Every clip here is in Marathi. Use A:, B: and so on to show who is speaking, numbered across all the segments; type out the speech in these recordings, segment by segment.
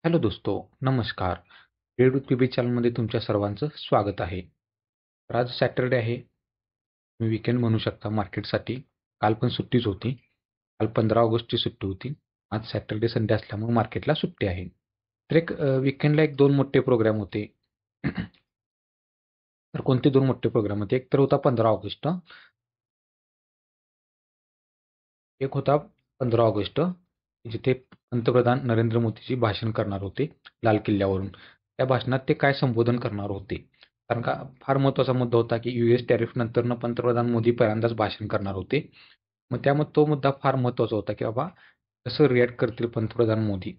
A: हॅलो दोस्तो, नमस्कार. रेड पी चॅनलमध्ये तुमच्या सर्वांचं स्वागत आहे. तर आज सॅटरडे आहे. तुम्ही वीकेंड म्हणू शकता मार्केटसाठी. काल पण सुट्टीच होती. काल 15 ऑगस्टची सुट्टी होती. आज सॅटरडे संडे असल्यामुळे मार्केटला सुट्टी आहे. तर वीकेंडला दोन मोठे प्रोग्राम होते. तर कोणते दोन मोठे प्रोग्राम होते? एक तर होता 15 ऑगस्ट. एक होता 15 ऑगस्ट, जिथे पंतप्रधान नरेंद्र मोदीजी भाषण करणार होते लाल किल्ल्यावरून. त्या भाषणात ते काय संबोधन करणार होते? कारण का फार महत्त्वाचा मुद्दा होता की US टॅरिफ नंतरनं पंतप्रधान मोदी पहिल्यांदाच भाषण करणार होते. मग त्यामुळे तो मुद्दा फार महत्त्वाचा होता की बाबा कसं रिॲक्ट करतील पंतप्रधान मोदी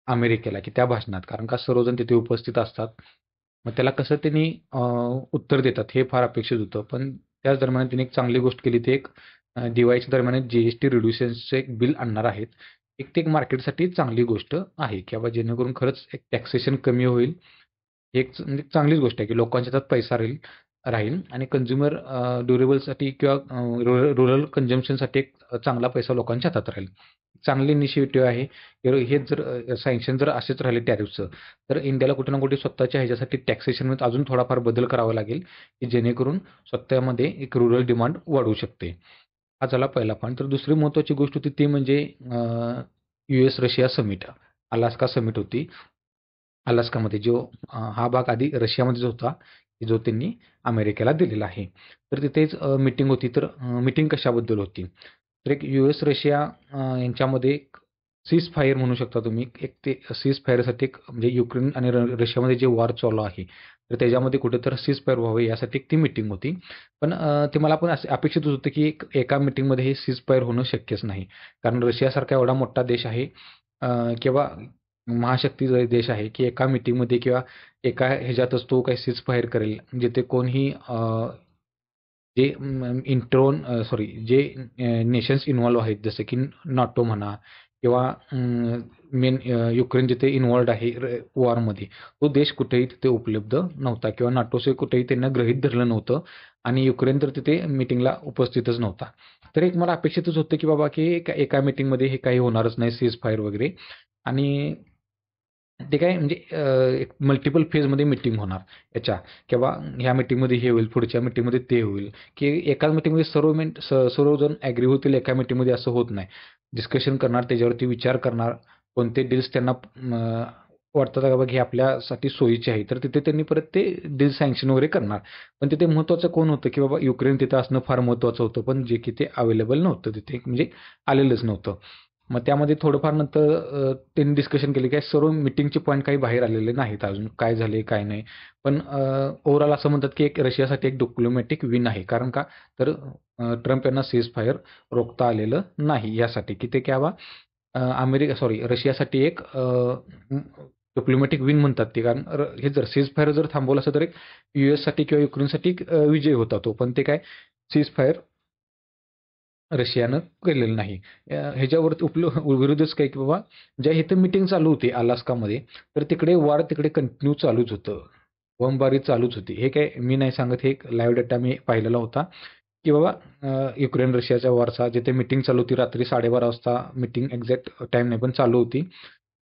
A: अमेरिकेला की त्या भाषणात, कारण का सर्वजण तिथे उपस्थित असतात. मग त्याला कसं त्यांनी उत्तर देतात हे फार अपेक्षित होतं. पण त्याच दरम्यान त्यांनी एक चांगली गोष्ट केली. ते दिवाळीच्या दरम्यान GST रिड्युशनचं एक बिल आणणार आहेत. ते एक मार्केटसाठी चांगली गोष्ट आहे की बाबा जेणेकरून खरंच एक टॅक्सेशन कमी होईल. एक म्हणजे चांगलीच गोष्ट आहे की लोकांच्या हातात पैसा राहील राहील आणि कंझ्युमर ड्युरेबलसाठी किंवा रुरल कन्झम्पशनसाठी एक चांगला पैसा लोकांच्या हातात राहील. चांगली इनिशिएटिव्ह आहे. हे जर सँक्शन जर असेच राहिले टॅरिफचं, तर इंडियाला कुठे ना कुठे स्वतःच्या ह्याच्यासाठी टॅक्सेशनमध्ये अजून थोडाफार बदल करावा लागेल की जेणेकरून स्वतःमध्ये एक रुरल डिमांड वाढू शकते. हा झाला पहिला पॉईंट. तर दुसरी महत्त्वाची गोष्ट होती ती म्हणजे US Russia summit, Alaska summit होती. अलास्कामध्ये हा भाग आधी रशियामध्येच होता, जो त्यांनी अमेरिकेला दिलेला आहे. तर तिथेच मीटिंग होती. तर मीटिंग कशाबद्दल होती? तर एक US रशिया यांच्यामध्ये एक सीज फायर म्हणू शकता तुम्ही. एक ते सीज फायरसाठी एक म्हणजे युक्रेन आणि रशियामध्ये जे वॉर चालू आहे, तर त्याच्यामध्ये कुठेतरी सीज फायर व्हावे यासाठी एक ती मीटिंग होती. पण ते मला पण असं अपेक्षित होतं की एका मीटिंगमध्ये हे सीज फायर होणं शक्यच नाही. कारण रशियासारखा एवढा मोठा देश आहे किंवा महाशक्ती देश आहे की एका मीटिंगमध्ये किंवा एका ह्याच्यातच तो काही सीज फायर करेल. जिथे कोणीही जे जे नेशन्स इन्व्हॉल्व आहेत जसे की नाटो म्हणा किंवा मेन युक्रेन जिथे इन्व्हॉल्ड आहे वॉरमध्ये, तो देश कुठेही तिथे उपलब्ध नव्हता किंवा नाटोचे कुठेही त्यांना गृहीत धरलं नव्हतं आणि युक्रेन तर तिथे मीटिंगला उपस्थितच नव्हता. तर एक मला अपेक्षितच होतं की बाबा की एका मीटिंगमध्ये हे काही होणारच नाही सीज फायर वगैरे. आणि ते काय म्हणजे एक मल्टिपल फेजमध्ये मीटिंग होणार याच्या किंवा ह्या मीटिंगमध्ये हे होईल, पुढच्या मीटिंगमध्ये ते होईल, की एकाच मीटिंगमध्ये सर्वजण ॲग्री होतील एका मीटिंगमध्ये असं होत नाही. डिस्कशन करणार, त्याच्यावरती विचार करणार, कोणते डील्स त्यांना वाटतात की बाबा हे आपल्यासाठी सोयीचे आहे, तर तिथे त्यांनी परत ते डील सँक्शन वगैरे करणार. पण तिथे महत्त्वाचं कोण होतं की बाबा युक्रेन तिथं असणं फार महत्त्वाचं होतं, पण जे की ते अवेलेबल नव्हतं तिथे, म्हणजे आलेलंच नव्हतं. मग त्यामध्ये थोडंफार नंतर त्यांनी डिस्कशन केले की सर्व मीटिंगचे पॉईंट काही बाहेर आलेले नाहीत अजून. काय झाले, काय नाही. पण ओव्हरऑल असं म्हणतात की एक रशियासाठी एक डिप्लोमॅटिक विन आहे. कारण का? तर ट्रम्प यांना सीज फायर रोखता आलेलं नाही यासाठी की ते क्या रशियासाठी एक डिप्लोमॅटिक विन म्हणतात ते. कारण हे जर सीज फायर जर थांबवलं असतं तर एक US साठी किंवा युक्रेनसाठी एक विजय होता तो. पण ते काय सीज फायर रशियानं केलेलं नाही. ह्याच्यावरती विरुद्धच काय की बाबा ज्या इथं मीटिंग चालू होती अलास्कामध्ये, तर तिकडे वॉर तिकडे कंटिन्यू चालूच होतं. बमबारी चालूच होती. हे काय मी नाही सांगत, हे एक लाईव्ह डेटा मी पाहिलेला होता, की बाबा युक्रेन रशियाच्या वॉरचा जिथे मीटिंग चालू होती रात्री 12:30 वाजता मीटिंग एक्झॅक्ट टाईम नाही पण चालू होती.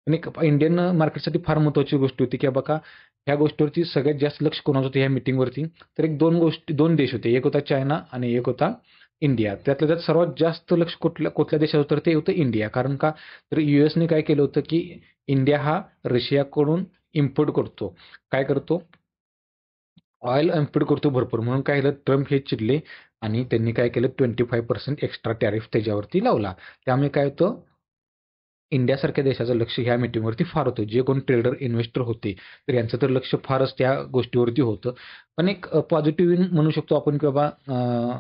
A: आणि इंडियन मार्केटसाठी फार महत्त्वाची गोष्ट होती, की बघा ह्या गोष्टीवरती सगळ्यात जास्त लक्ष कोणाचं होतं ह्या मीटिंगवरती. तर एक दोन देश होते. एक होता चायना आणि एक होता इंडिया. त्यातल्या त्यात सर्वात जास्त लक्ष कुठल्या देशाचं होतं ते होतं इंडिया. कारण का? तर USने काय केलं होतं, की इंडिया हा रशियाकडून इम्पोर्ट करतो. काय करतो? ऑइल इम्पोर्ट करतो भरपूर. म्हणून काय केलं ट्रम्प हे चिडले आणि त्यांनी काय केलं 25% एक्स्ट्रा टॅरिफ त्याच्यावरती लावला. त्यामुळे काय होतं इंडियासारख्या देशाचं लक्ष ह्या मीटिंगवरती फार होतं. जे कोण ट्रेडर, इन्व्हेस्टर होते, तर यांचं तर लक्ष फारच त्या गोष्टीवरती होतं. पण एक पॉझिटिव्ह म्हणू शकतो आपण की बाबा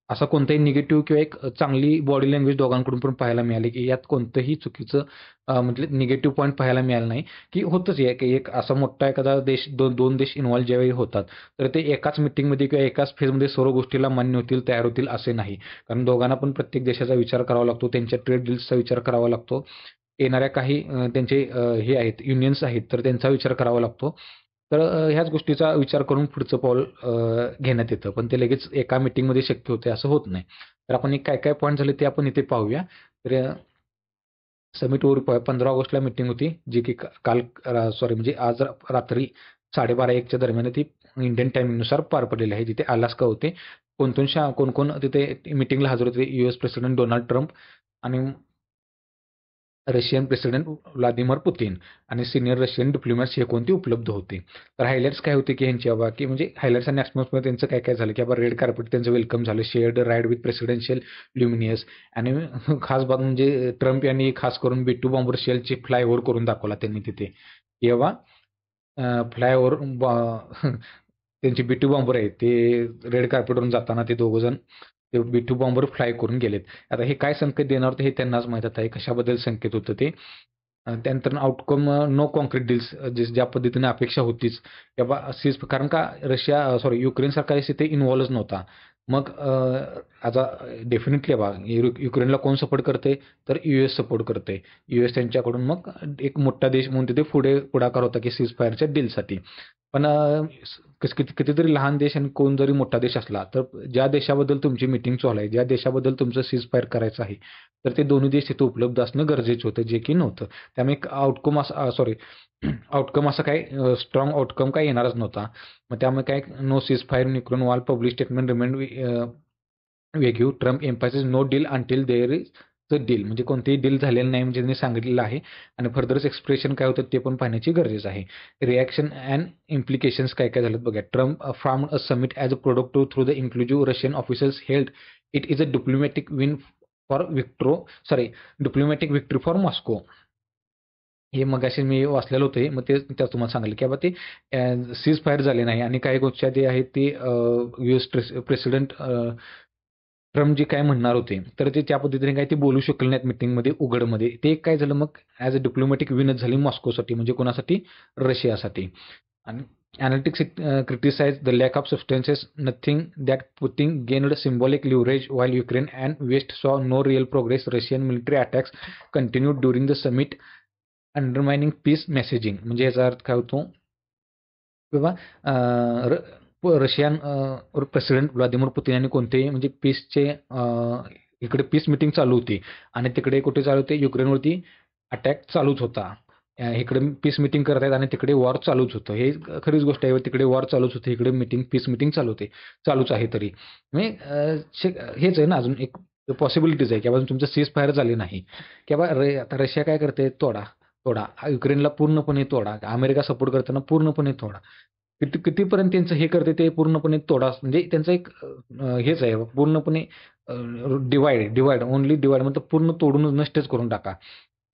A: असा कोणताही निगेटिव्ह किंवा एक चांगली बॉडी लँग्वेज दोघांकडून पण पाहायला मिळाली, की यात कोणतंही चुकीचं म्हणजे निगेटिव्ह पॉईंट पाहायला मिळाला नाही, की होतंच आहे की एक असा मोठा एखादा देश, दोन देश इन्व्हॉल्व ज्यावेळी होतात, तर ते एकाच मीटिंगमध्ये किंवा एकाच फेजमध्ये सर्व गोष्टीला मान्य होतील, तयार होतील असे नाही. कारण दोघांना पण प्रत्येक देशाचा विचार करावा लागतो, त्यांच्या ट्रेड डील्सचा विचार करावा लागतो. येणाऱ्या काही त्यांचे हे आहेत, युनियन्स आहेत, तर त्यांचा विचार करावा लागतो. तर ह्याच गोष्टीचा विचार करून पुढचं पाऊल घेण्यात येतं. पण ते लगेच एका मीटिंगमध्ये शक्य होते असं होत नाही. तर आपण एक काय-काय पॉईंट झाले ते आपण इथे पाहूया. तर समिटवर 15 ऑगस्टला मीटिंग होती, जी की काल म्हणजे आज रात्री 12:30-1च्या दरम्यान ती इंडियन टायमिंगनुसार पार पडलेली आहे, जिथे अलास्का होते. कोण कोण तिथे मीटिंगला हजर होते? US प्रेसिडेंट डोनाल्ड ट्रम्प आणि रशियन प्रेसिडेंट व्लादिमीर पुतिन आणि सिनियर रशियन डिप्लोमॅट्स हे कोणते उपलब्ध होते. तर हायलाइट्स काय होते की ह्यांची बाबा की म्हणजे हायलाइट्स आणि मध्ये त्यांचं काय काय झालं की बाबा रेड कार्पेट त्यांचं वेलकम झालं, शेअर्ड राईड विथ प्रेसिडेन्शियल ल्युमिनियस आणि खास बात म्हणजे ट्रम्प यांनी खास करून B-2 बॉम्बर शेलची फ्लायओव्हर करून दाखवला त्यांनी तिथे. तेव्हा फ्लायओव्हर त्यांचे B-2 बॉम्बर आहेत ते रेड कार्पेटवरून जाताना ते दोघंजण ते B-2 बॉम्बर फ्लाय करून गेलेत. आता हे काय संकेत देणार होते हे त्यांनाच माहीत आहे. कशाबद्दल संकेत होतं ते. त्यानंतर आउटकम नो कॉन्क्रीट डील्स ज्या पद्धतीने अपेक्षा होतीच किंवा कारण का युक्रेन सरकार तिथे इन्व्हॉल्वच नव्हता. मग आता डेफिनेटली युक्रेनला कोण सपोर्ट करते तर US सपोर्ट करते. US त्यांच्याकडून मग एक मोठा देश म्हणून तिथे पुढाकार होता की सीज फायरच्या डीलसाठी. पण कितीतरी लहान देश आणि कोण जरी मोठा देश असला तर ज्या देशाबद्दल तुमची मीटिंग चालू आहे, ज्या देशाबद्दल तुमचं सीज फायर करायचं आहे, तर ते दोन्ही देश तिथे उपलब्ध असणं गरजेचं होतं, जे की नव्हतं. त्यामुळे आउटकम असा काही स्ट्रॉंग आउटकम काही येणारच नव्हता. मग त्यामुळे काय no ceasefire in Ukraine wall public statement remained vague Trump emphasis no deal until there is the deal म्हणजे कोणतेही डील झालेलं नाही म्हणजे त्यांनी सांगितलेलं आहे आणि फर्दरच एक्सप्रेशन काय होतं ते पण पाहण्याची गरजेचं आहे. रिॲक्शन अँड इम्प्लिकेशन्स काय काय झालं बघा. Trump from a summit as a product through the inclusive Russian officers held it is a diplomatic win for diplomatic victory for Moscow. हे मगाशी मी वाचलेलं होतं मग ते तुम्हाला सांगितलं की बाबा ते सीज फायर झाले नाही आणि काही गोष्टी जे आहेत ते US प्रेसिडेंट ट्रम्प जे काय म्हणणार होते तर ते त्या पद्धतीने काही ते बोलू शकले नाहीत मीटिंगमध्ये उघडमध्ये. ते काय झालं मग ॲज अ डिप्लोमॅटिक विनच झाली मॉस्कोसाठी म्हणजे कोणासाठी रशियासाठी. आणि analytics criticize the lack of substances, nothing that Putin gained symbolic leverage while Ukraine and West saw no real progress. Russian military attacks continued during the summit, undermining peace messaging. म्हणजे याचा अर्थ काय होतो किंवा रशियन प्रेसिडेंट व्लादिमीर पुतिन यांनी कोणतेही म्हणजे पीसचे इकडे पीस मीटिंग चालू होती आणि तिकडे कुठे चालू होते युक्रेनवरती अटॅक चालूच होता. इकडे पीस मीटिंग करत आहेत आणि तिकडे वॉर चालूच होतं. हे खरीच गोष्ट आहे. तिकडे वॉर चालूच होते, इकडे पीस मीटिंग चालू होते, चालूच आहे तरी. म्हणजे हेच आहे ना अजून एक पॉसिबिलिटीज आहे की बाबा तुमचं सीज फायर झाले नाही की बाबा आता रशिया काय करते तोडा तोडा युक्रेनला पूर्णपणे तोडा. अमेरिका सपोर्ट करताना पूर्णपणे तोडा. कितीपर्यंत त्यांचं हे करते ते पूर्णपणे तोडा म्हणजे त्यांचं एक हेच आहे पूर्णपणे डिवाइड ओन्ली डिवाइड म्हणजे पूर्ण तोडून नष्टच करून टाका.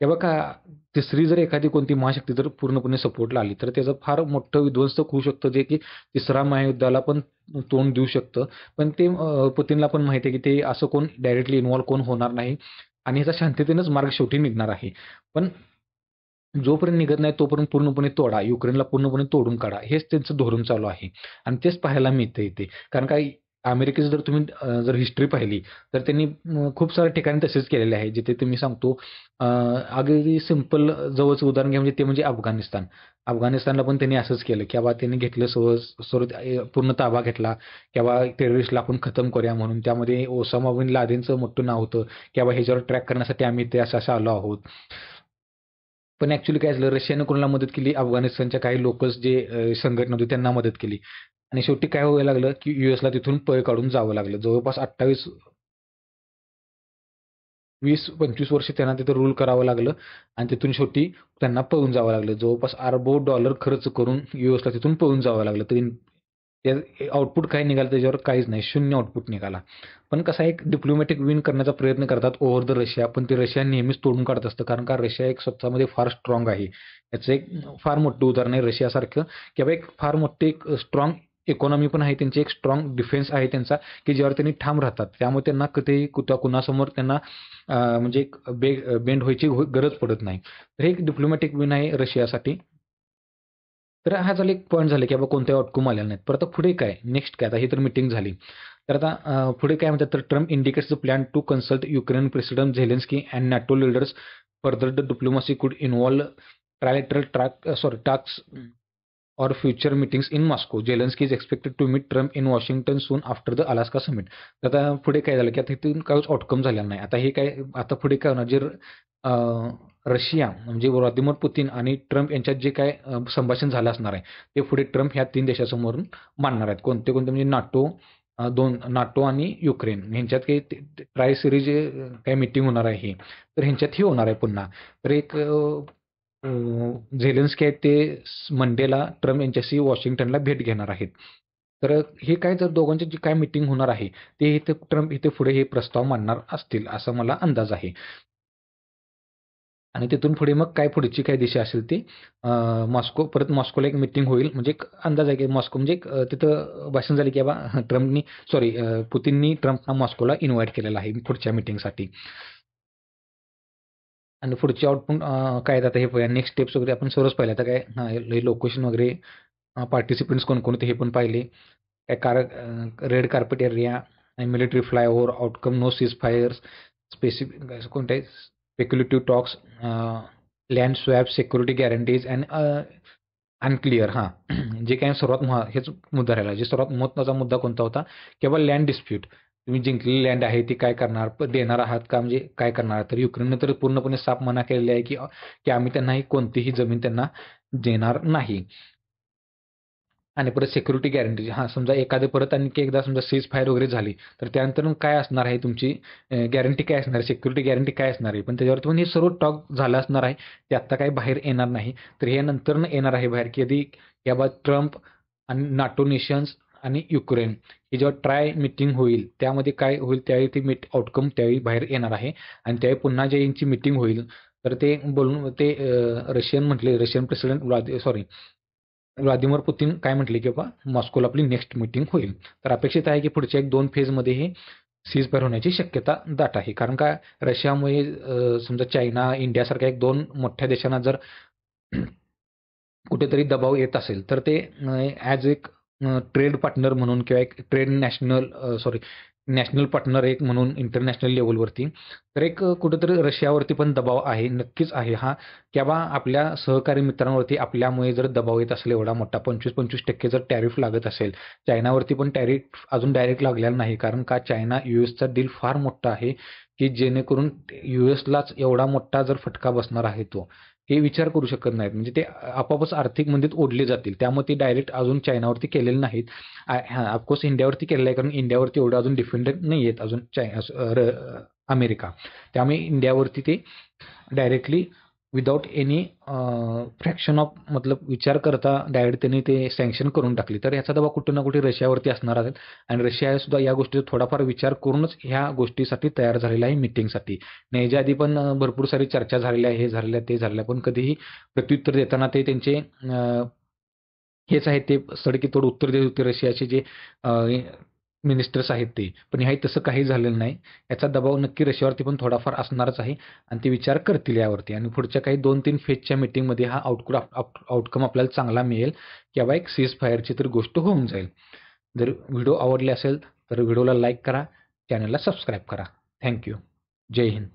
A: तेव्हा का तिसरी जर एखादी कोणती महाशक्ती जर पूर्णपणे सपोर्टला आली तर त्याचं फार मोठं विध्वंसक होऊ शकतं जे की तिसरा महायुद्धाला पण तोंड देऊ शकतं. पण ते पुतिनला पण माहिती आहे की ते असं कोण डायरेक्टली इन्व्हॉल्व कोण होणार नाही आणि ह्याचा शांततेनंच मार्ग शेवटी निघणार आहे. पण जोपर्यंत निघत नाही तोपर्यंत पूर्णपणे तोडा, युक्रेनला पूर्णपणे तोडून काढा, हेच त्यांचं धोरण चालू आहे आणि तेच पाहायला मिळतं इथे. कारण काय अमेरिकेची जर तुम्ही जर हिस्ट्री पाहिली तर त्यांनी खूप साऱ्या ठिकाणी तसेच केलेले आहे. जिथे तुम्ही सांगतो अगदी सिंपल जवळचं उदाहरण घ्या म्हणजे ते म्हणजे अफगाणिस्तान. अफगाणिस्तानला पण त्यांनी असंच केलं की बाबा त्यांनी घेतलं पूर्ण ताबा घेतला की बाबा टेररिस्टला आपण खतम करूया म्हणून. त्यामध्ये ओसामा बिन लादेनचं मोठं नाव होतं की बाबा ह्याच्यावर ट्रॅक करण्यासाठी आम्ही ते असं आलो आहोत. पण ॲक्च्युअली काय झालं रशियाने कोणाला मदत केली? अफगाणिस्तानच्या काही लोकल्स जे संघटना होती त्यांना मदत केली आणि शेवटी काय व्हायला लागलं की USला तिथून पळ काढून जावं लागलं. जवळपास 20-25 वर्ष त्यांना तिथं रूल करावं लागलं आणि तिथून शेवटी त्यांना पळून जावं लागलं. जवळपास अरबो डॉलर खर्च करून USला तिथून पळून जावं लागलं. तरी आउटपुट काय निघालं त्याच्यावर काहीच नाही, शून्य आउटपुट निघाला. पण कसा एक डिप्लोमॅटिक विन करण्याचा प्रयत्न करतात ओव्हर द रशिया, पण ते रशिया नेहमीच तोडून काढत असतं कारण का रशिया एक स्वतःमध्ये फार स्ट्रॉंग आहे. याचं एक फार मोठं उदाहरण आहे रशियासारखं किंवा एक फार मोठे एक स्ट्रॉंग इकॉनॉमी पण आहे त्यांची, एक स्ट्रॉंग डिफेन्स आहे त्यांचा की ज्यावर त्यांनी ठाम राहतात. त्यामुळे त्यांना कधीही कुणासमोर त्यांना म्हणजे एक बेंड व्हायची गरज पडत नाही. तर हे एक डिप्लोमॅटिक विन आहे रशियासाठी. तर हा झाला एक पॉईंट झाला की बाबा कोणत्याही आउटकम आलेला नाहीत. पण आता पुढे काय? नेक्स्ट काय? आता ही तर मीटिंग झाली. तर आता पुढे काय म्हणतात तर Trump indicates the plan to consult Ukraine president Zelensky and NATO leaders further the diplomacy could involve trilateral task or future meetings in Moscow. Zelensky is expected to meet Trump in Washington soon after the Alaska summit. तर आता पुढे काय झालं की आता इथून काहीच आउटकम झालेला नाही. आता हे काय आता पुढे काय होणार, जे रशिया म्हणजे व्लादिमीर पुतीन आणि ट्रम्प यांच्यात जे काय संभाषण झालं असणार आहे ते पुढे ट्रम्प ह्या 3 देशासमोरून मांडणार आहेत. कोणते कोणते म्हणजे नाटो आणि युक्रेन ह्यांच्यात काही ट्राय सिरीज काही मीटिंग होणार आहे हे, तर ह्यांच्यात हे होणार आहे पुन्हा. तर एक झेलेन्स्की आहेत ते मंडेला ट्रम्प यांच्याशी वॉशिंग्टनला भेट घेणार आहेत. तर हे काय जर दोघांची जी काय मीटिंग होणार आहे ते इथे ट्रम्प इथे पुढे हे प्रस्ताव मांडणार असतील असा मला अंदाज आहे. आणि तिथून पुढे मग काय पुढची काय दिशा असेल ती परत मॉस्कोला एक मीटिंग होईल, म्हणजे एक अंदाज आहे की मॉस्को म्हणजे तिथं भाषण झाले की बाबा पुतीननी ट्रम्पना मॉस्कोला इन्व्हाइट केलेलं आहे पुढच्या मीटिंगसाठी. आणि पुढचे आउटपुट काय आहेत आता हे नेक्स्ट स्टेप्स वगैरे आपण सर्वच पाहिलं. आता काय लोकेशन वगैरे पार्टिसिपंट्स कोणकोणते हे पण पाहिले. काय रेड कार्पेट एरिया आणि military flyover, outcome no ceasefires, specific कोणते speculative talks, land swap, security guarantees and unclear. जे काही सर्वात हेच मुद्दा राहिला. जे सर्वात महत्त्वाचा मुद्दा कोणता होता, केवळ लँड डिस्प्यूट. तुम्ही जिंकलेली लँड आहे ती काय करणार, देणार आहात का, म्हणजे काय करणार. तर युक्रेनने तर पूर्णपणे साफ मना केलेली आहे की आम्ही त्यांना कोणतीही जमीन त्यांना देणार नाही. आणि परत सिक्युरिटी गॅरंटी, समजा एखादे परत आणखी एकदा समजा सीज फायर वगैरे झाली तर त्यानंतर काय असणार आहे तुमची गॅरंटी काय असणार आहे, सिक्युरिटी गॅरंटी काय असणार आहे. पण त्याच्यावरती पण हे सर्व टॉक झालं असणार आहे. ते आत्ता काही बाहेर येणार नाही. तर हे नंतर येणार आहे बाहेर की कधी याबाद ट्रम्प आणि नाटो नेशन्स आणि युक्रेन ही जेव्हा ट्राय मीटिंग होईल त्यामध्ये काय होईल त्यावेळी ती आउटकम त्यावेळी बाहेर येणार आहे. आणि त्यावेळी पुन्हा जे यांची मीटिंग होईल तर ते बोलून ते रशियन प्रेसिडेंट व्लादिमीर पुतीन काय म्हटले की बाबा मॉस्कोला आपली नेक्स्ट मीटिंग होईल. तर अपेक्षित आहे की पुढच्या 1-2 फेजमध्ये हे सीज फायर होण्याची शक्यता दाट आहे. कारण का रशियामुळे समजा चायना, इंडियासारख्या 1-2 मोठ्या देशांना जर कुठेतरी दबाव येत असेल तर ते ॲज एक ट्रेड पार्टनर म्हणून किंवा एक नॅशनल पार्टनर एक म्हणून इंटरनॅशनल लेवलवरती तर एक कुठेतरी रशियावरती पण दबाव आहे, नक्कीच आहे की बाबा आपल्या सहकारी मित्रांवरती आपल्यामुळे जर दबाव येत असेल एवढा मोठा 25% जर टॅरिफ लागत असेल. चायनावरती पण टॅरिफ अजून डायरेक्ट लागलेला नाही, कारण का चायना यूएसचा डील फार मोठा आहे की जेणेकरून यूएसलाच एवढा मोठा जर फटका बसणार आहे तो हे विचार करू शकत नाहीत. म्हणजे ते आपोआपच आर्थिक मंदीत ओढले जातील. त्यामुळे ते डायरेक्ट अजून चायनावरती केलेले नाहीत. ऑफकोर्स इंडियावरती केलेलं आहे, कारण इंडियावरती एवढं अजून डिपेंडेंट नाही आहेत अजून अमेरिका. त्यामुळे इंडियावरती ते directly without any fraction of विचार करता डायरेक्ट त्यांनी ते सँक्शन करून टाकली. तर याचा दबाव कुठे ना कुठे रशियावरती असणार आहे. आणि रशिया सुद्धा या गोष्टीचा थोडाफार विचार करूनच ह्या गोष्टीसाठी तयार झालेला आहे मीटिंगसाठी. आणि याच्या आधी पण भरपूर सारी चर्चा झालेल्या आहे, हे झालेलं ते झालेलं पण कधीही प्रत्युत्तर देताना ते त्यांचे हेच आहेत ते सडकीतोड उत्तर देत होते रशियाचे जे मिनिस्टर्स आहेत ते. पण ह्या तसं काही झालेलं नाही. याचा दबाव नक्की रशियावरती पण थोडाफार असणारच आहे आणि ते विचार करतील यावरती. आणि पुढच्या काही 2-3 फेजच्या मीटिंगमध्ये हा आउटकम आपल्याला चांगला मिळेल की बाबा एक सीज फायरची तर गोष्ट होऊन जाईल. जर व्हिडिओ आवडले असेल तर व्हिडिओला लाईक करा, चॅनलला सबस्क्राईब करा. थँक्यू. जय हिंद.